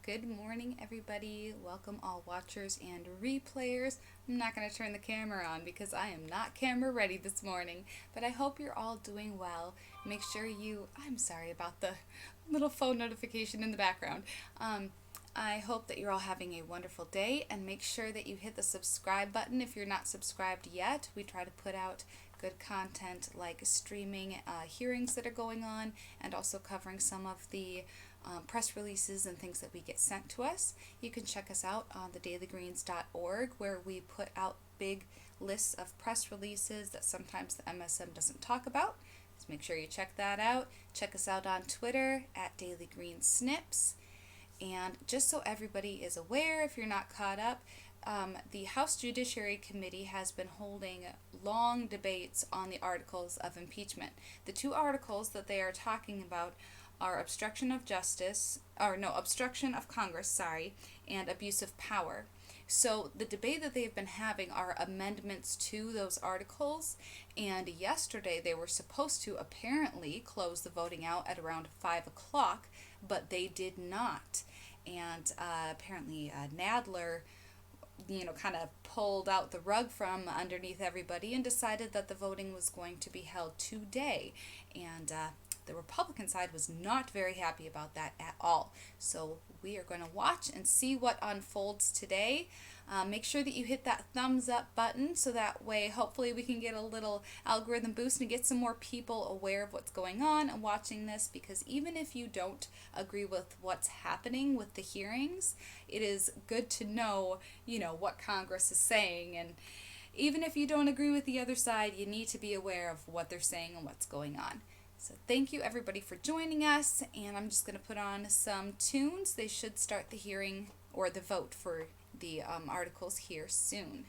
Good morning, everybody. Welcome, all watchers and replayers. I'm not going to turn the camera on because I am not camera ready this morning, but I hope you're all doing well. Make sure I'm sorry about the little phone notification in the background. I hope that you're all having a wonderful day, and make sure that you hit the subscribe button if you're not subscribed yet. We try to put out good content like streaming hearings that are going on, and also covering some of the press releases and things that we get sent to us. You can check us out on thedailygreens.org, where we put out big lists of press releases that sometimes the MSM doesn't talk about. So make sure you check that out. Check us out on Twitter at dailygreensnips. And just so everybody is aware, if you're not caught up, the House Judiciary Committee has been holding long debates on the articles of impeachment. The two articles that they are talking about are obstruction of Congress, and abuse of power. So the debate that they've been having are amendments to those articles, and yesterday they were supposed to apparently close the voting out at around 5 o'clock, but they did not. And apparently Nadler kind of pulled out the rug from underneath everybody and decided that the voting was going to be held today. And the Republican side was not very happy about that at all. So we are going to watch and see what unfolds today. Make sure that you hit that thumbs up button so that way hopefully we can get a little algorithm boost and get some more people aware of what's going on and watching this, because even if you don't agree with what's happening with the hearings, it is good to know, what Congress is saying. And even if you don't agree with the other side, you need to be aware of what they're saying and what's going on. So thank you everybody for joining us, and I'm just going to put on some tunes. They should start the hearing or the vote for the articles here soon.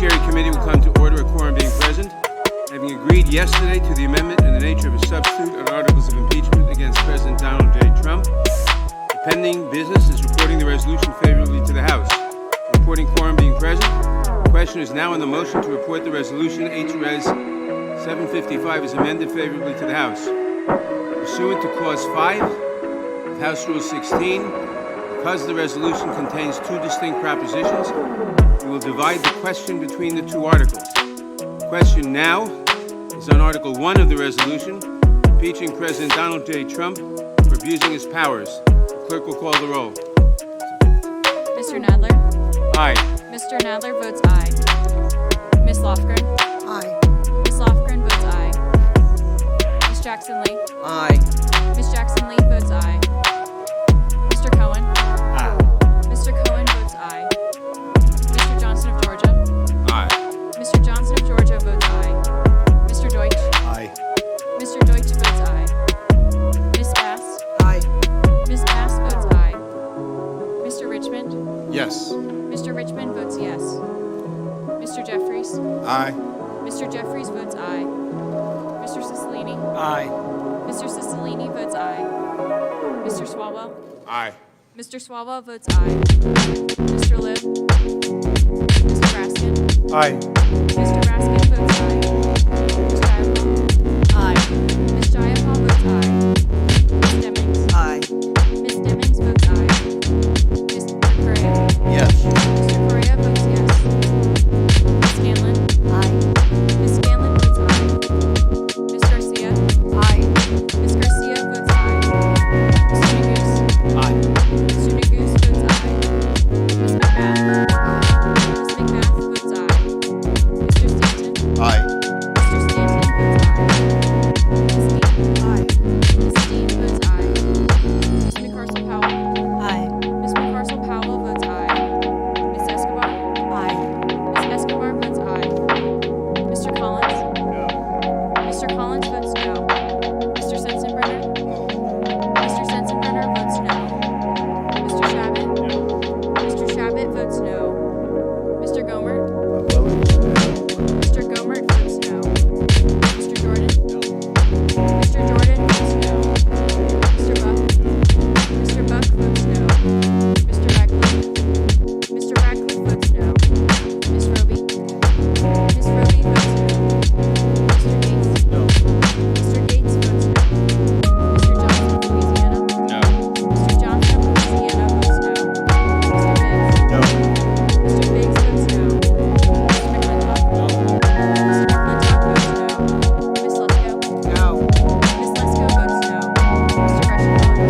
Judiciary Committee will come to order, a quorum being present. Having agreed yesterday to the amendment in the nature of a substitute on articles of impeachment against President Donald J. Trump, the pending business is reporting the resolution favorably to the House. The reporting quorum being present, the question is now on the motion to report the resolution H.Res. 755 is amended favorably to the House. Pursuant to Clause 5 of House Rule 16, because the resolution contains two distinct propositions, we will divide the question between the two articles. The question now is on Article 1 of the resolution, impeaching President Donald J. Trump for abusing his powers. The clerk will call the roll. Mr. Nadler? Aye. Mr. Nadler votes aye. Ms. Lofgren? Aye. Ms. Lofgren votes aye. Ms. Jackson Lee? Aye. Ms. Jackson Lee votes aye. Mr. Cohen? Aye. Mr. Cohen votes aye. Mr. Johnson of Georgia? Aye. Mr. Johnson of Georgia votes aye. Mr. Deutsch? Aye. Mr. Deutsch votes aye. Ms. Bass? Aye. Ms. Bass votes aye. Mr. Richmond? Yes. Mr. Richmond votes yes. Mr. Jeffries? Aye. Mr. Jeffries votes aye. Mr. Cicilline? Aye. Mr. Cicilline votes aye. Mr. Swalwell? Aye. Mr. Swalwell votes aye. Mr. Liu? Mr. Raskin? Aye. Mr. Raskin votes aye. Ms. Jayapal? Aye. Ms. Jayapal votes aye. Ms. Demings? Aye. Ms. Demings votes aye. Mr. Correa? Yes. Mr. Correa votes yes. Ms. Scanlon? Aye. Ms. Scanlon votes aye. Ms. Garcia? Aye. Ms. Garcia votes aye. Mr. Neguse? Aye. Mr. Neguse votes aye. Ms. McBath? Ms. McBath votes aye. Mr. Stanton? Aye. Mr. Stanton votes aye. Ms. Dean? Aye. Ms. Dean votes aye. Ms. McCarcel Powell? Aye. Ms. McCarcel Powell votes aye. Ms. Escobar? Aye. Ms. Escobar votes aye. Mr. Collins? No. Mr. Collins votes no. Mr. Sensenbrenner? Mr. Sensenbrenner votes no. Mr. Shabbat? Mr. Shabbat votes no. Mr. Gomer? Mr. Gomer votes no. Mr. Jordan? Mr. Jordan votes no. Mr. Buck? Mr. Buck votes no. Mr. Radcliffe? Mr. Radcliffe votes no. Ms. Roby? Ms. Roby votes no. Mr. Gates? No. Mr. Gates votes no. Mr. Johnson of Louisiana? No. Mr. Johnson of Louisiana votes no. Mr. Biggs? No. Mr. Biggs votes no. Mr. McClintock? No. Mr. McClintock votes no. Ms. Lesko? No. Ms. Lesko votes no. Mr. Reschenfeller?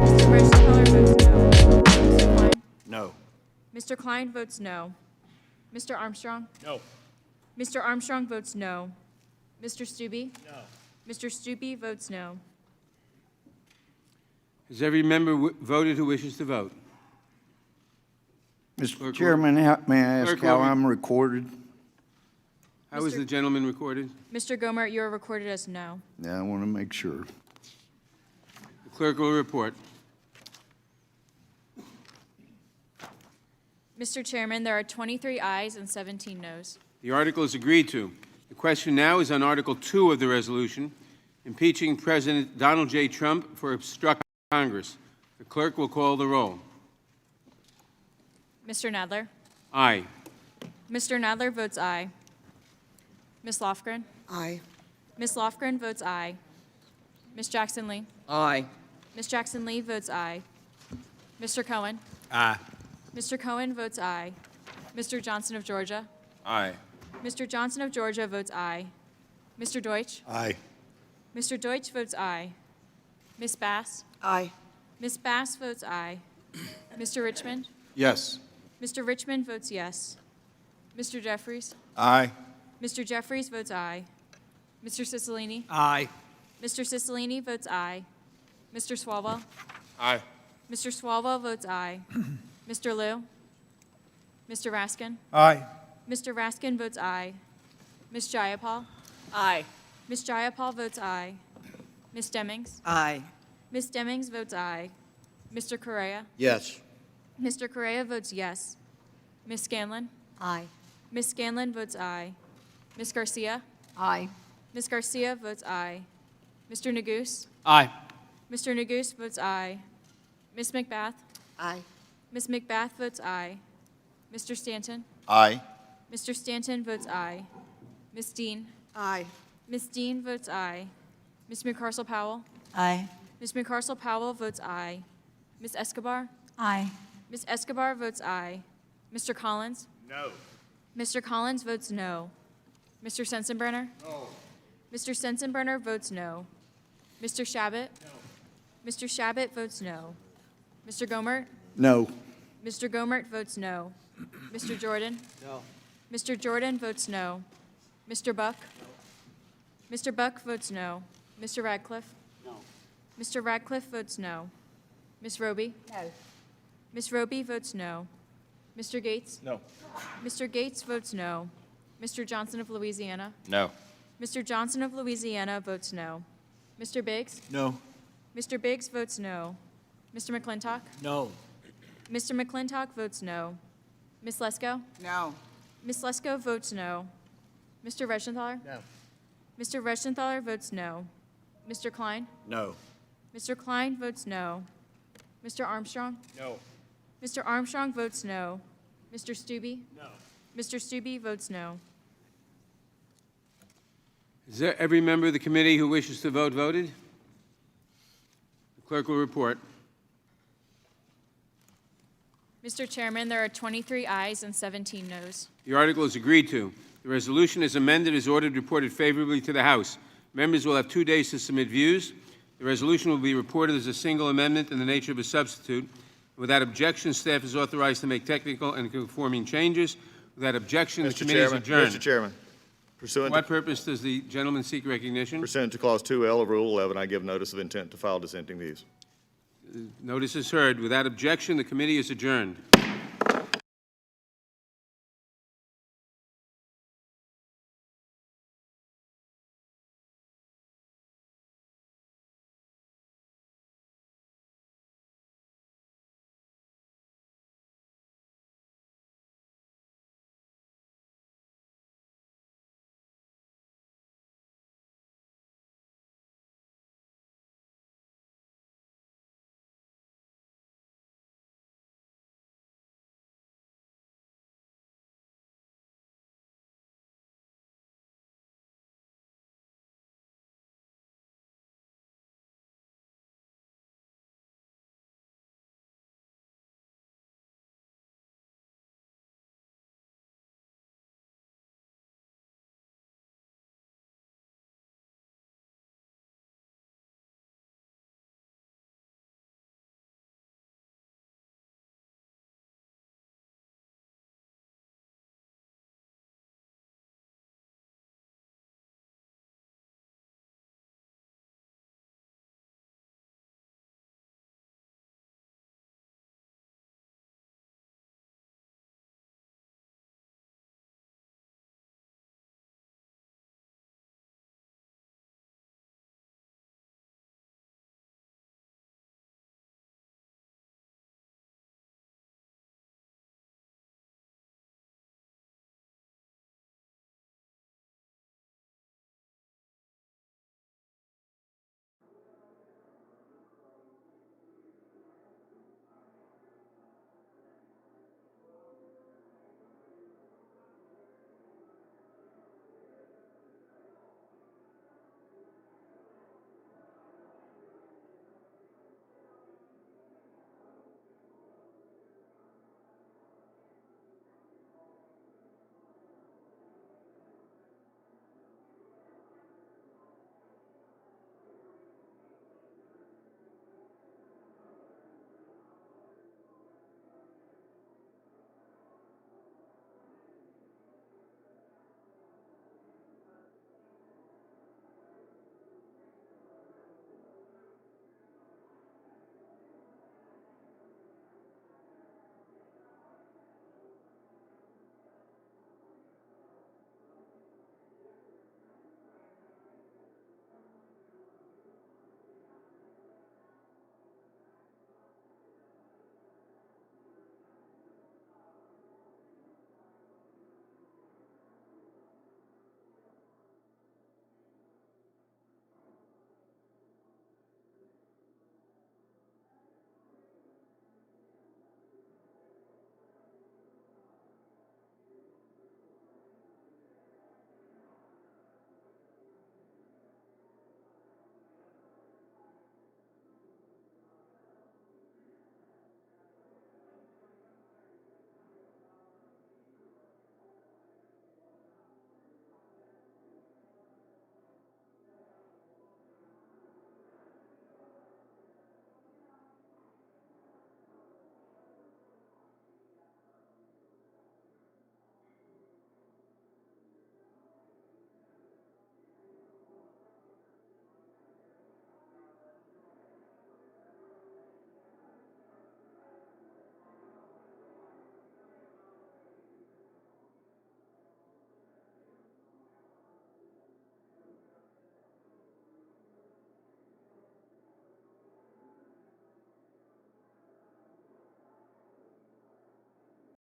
Mr. Reschenfeller votes no. Mr. Klein? No. Mr. Klein votes no. Mr. Armstrong? No. Mr. Armstrong votes no. Mr. Stubbe? No. Mr. Stubbe votes no. Has every member voted who wishes to vote? Mr. Clerk, Chairman, may I ask Clerk, how will- I'm recorded? How is Mr. the gentleman recorded? Mr. Gomer, you are recorded as no. Yeah, I want to make sure. The clerk will report. Mr. Chairman, there are 23 ayes and 17 noes. The article is agreed to. The question now is on Article 2 of the resolution, impeaching President Donald J. Trump for obstructing Congress. The clerk will call the roll. Mr. Nadler? Aye. Mr. Nadler votes aye. Ms. Lofgren? Aye. Ms. Lofgren votes aye. Ms. Jackson Lee? Aye. Ms. Jackson Lee votes aye. Mr. Cohen? Aye. Mr. Cohen votes aye. Mr. Johnson of Georgia? Aye. Mr. Johnson of Georgia votes aye. Mr. Deutsch? Aye. Mr. Deutsch votes aye. Ms. Bass? Aye. Ms. Bass votes aye. Mr. Richmond? Yes. Mr. Richmond votes yes. Mr. Jeffries? Aye. Mr. Jeffries votes aye. Mr. Cicilline? Aye. Mr. Cicilline votes aye. Mr. Swalwell? Aye. Mr. Swalwell votes aye. Mr. Liu? Mr. Raskin? Aye. Mr. Raskin votes aye. Ms. Jayapal? Aye. Ms. Jayapal votes aye. Ms. Demings? Aye. Ms. Demings votes aye. Mr. Correa? Yes. Mr. Correa votes yes. Ms. Scanlon? Aye. Ms. Scanlon votes aye. Ms. Garcia? Aye. Ms. Garcia votes aye. Mr. Neguse? Aye. Mr. Neguse votes aye. Ms. McBath? Aye. Ms. McBath votes aye. Mr. Stanton? Aye. Mr. Stanton votes aye. Ms. Dean? Aye. Ms. Dean votes aye. Ms. McCarcel Powell? Aye. Ms. McCarcel Powell votes aye. Ms. Escobar? Aye. Ms. Escobar votes aye. Mr. Collins? No. Mr. Collins votes no. Mr. Sensenbrenner? No. Mr. Sensenbrenner votes no. Mr. Shabbat? No. Mr. Shabbat votes no. Mr. Gomert? No. Mr. Gomert votes no. Mr. Jordan? No. Mr. Jordan votes no. Mr. Buck? No. Mr. Buck votes no. Mr. Radcliffe? No. Mr. Radcliffe votes no. Ms. Roby? No. Ms. Roby votes no. Mr. Gates? No. Mr. Gates votes no. Mr. Johnson of Louisiana? No. Mr. Johnson of Louisiana votes no. Mr. Biggs? No. Mr. Biggs votes no. Mr. McClintock? No. Mr. McClintock votes no. Ms. Lesko? No. Ms. Lesko votes no. Mr. Reschenthaler? No. Mr. Reschenthaler votes no. Mr. Klein? No. Mr. Klein votes no. Mr. Armstrong? No. Mr. Armstrong votes no. Mr. Stubbe? No. Mr. Stubbe votes no. Is there every member of the committee who wishes to vote voted? The clerk will report. Mr. Chairman, there are 23 ayes and 17 noes. The article is agreed to. The resolution as amended is ordered reported favorably to the House. Members will have 2 days to submit views. The resolution will be reported as a single amendment in the nature of a substitute. Without objection, staff is authorized to make technical and conforming changes. Without objection, the committee is adjourned. Mr. Chairman, For pursuant what to, purpose does the gentleman seek recognition? pursuant to Clause 2L of Rule 11, I give notice of intent to file dissenting views. Notice is heard. Without objection, the committee is adjourned.